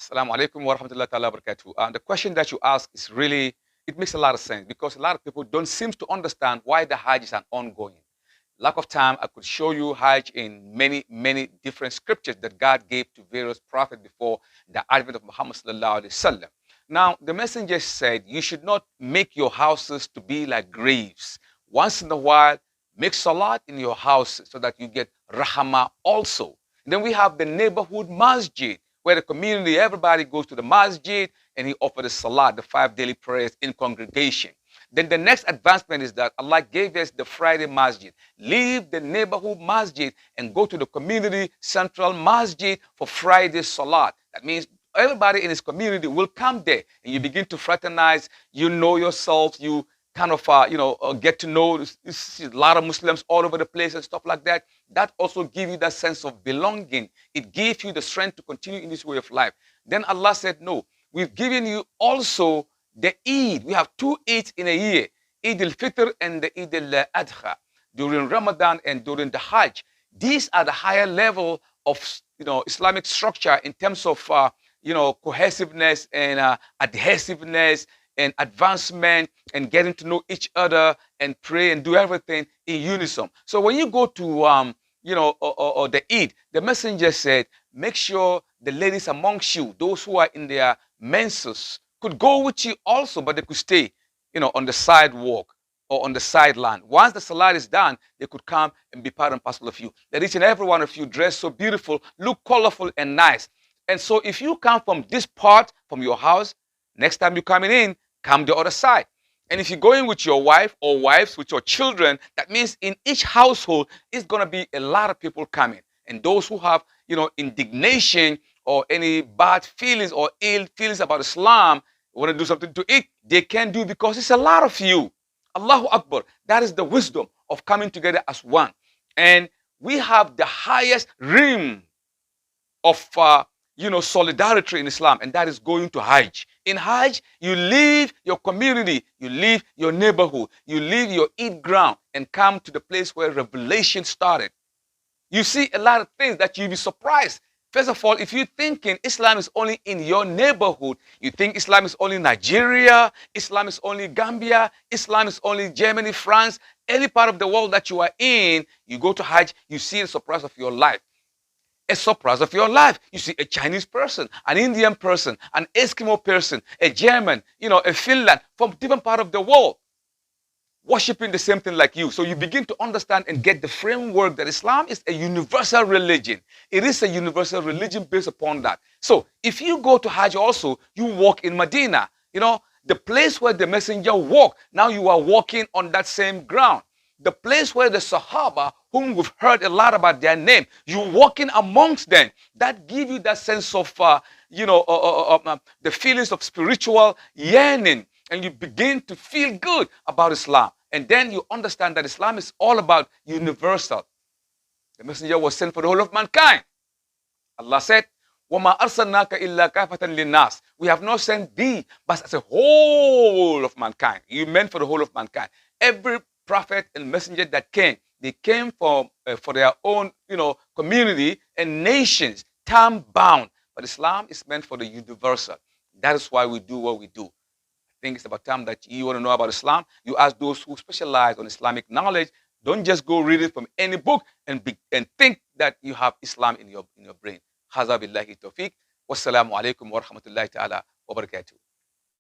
Assalamu alaikum wa rahmatullahi ta'ala wa barakatuh. The question that you ask is really, it makes a lot of sense because a lot of people don't seem to understand why the Hajj is an ongoing. Lack of time, I could show you Hajj in many, many different scriptures that God gave to various prophets before the advent of Muhammad sallallahu alaihi wasallam. Now, the messenger said, you should not make your houses to be like graves. Once in a while, make salat in your house so that you get rahmah also. Then we have the neighborhood masjid, where the community, everybody goes to the masjid and he offers the salat, the 5 daily prayers in congregation. Then the next advancement is that Allah gave us the Friday masjid. Leave the neighborhood masjid and go to the community central masjid for Friday salat. That means everybody in his community will come there and you begin to fraternize, you know yourself, you kind of, get to know a lot of Muslims all over the place and stuff like that. That also gives you that sense of belonging. It gives you the strength to continue in this way of life. Then Allah said, no, we've given you also the Eid. We have 2 Eids in a year, Eid al-Fitr and the Eid al-Adha, during Ramadan and during the Hajj. These are the higher level of, Islamic structure in terms of, cohesiveness and adhesiveness and advancement and getting to know each other and pray and do everything in unison. So when you go to, the Eid, the messenger said, make sure the ladies amongst you, those who are in their menses, could go with you also, but they could stay, on the sidewalk or on the sideline. Once the salat is done, they could come and be part and parcel of you. That each and every one of you dress so beautiful, look colorful and nice. And so if you come from this part, from your house, next time you're coming in, come the other side. And if you're going with your wife or wives, with your children, that means in each household, it's going to be a lot of people coming. And those who have, indignation or any bad feelings or ill feelings about Islam, want to do something to it, they can do because it's a lot of you. Allahu Akbar. That is the wisdom of coming together as one. And we have the highest rim of solidarity in Islam, and that is going to Hajj. In Hajj, you leave your community, you leave your neighborhood, you leave your Eid ground and come to the place where revelation started. You see a lot of things that you'll be surprised. First of all, if you're thinking Islam is only in your neighborhood, you think Islam is only Nigeria, Islam is only Gambia, Islam is only Germany, France, any part of the world that you are in, you go to Hajj, you see the surprise of your life. A surprise of your life. You see a Chinese person, an Indian person, an Eskimo person, a German, a Finland, from different part of the world, worshiping the same thing like you. So you begin to understand and get the framework that Islam is a universal religion. It is a universal religion based upon that. So if you go to Hajj also, you walk in Medina, the place where the messenger walked, now you are walking on that same ground. The place where the Sahaba, whom we've heard a lot about their name, you're walking amongst them. That gives you that sense of, the feelings of spiritual yearning. And you begin to feel good about Islam. And then you understand that Islam is all about universal. The messenger was sent for the whole of mankind. Allah said, وَمَا أَرْسَلْنَاكَ إِلَّا كَافَةً لِلنَّاسِ. We have not sent thee, but as a whole of mankind. You meant for the whole of mankind. Every prophet and messenger that came, they came for their own, community and nations, time bound. But Islam is meant for the universal. That is why we do what we do. I think it's about time that you want to know about Islam. You ask those who specialize on Islamic knowledge. Don't just go read it from any book and think that you have Islam in your brain. Haza billahi tawfiq. Wassalamu alaikum wa rahmatullahi ta'ala wa barakatuh.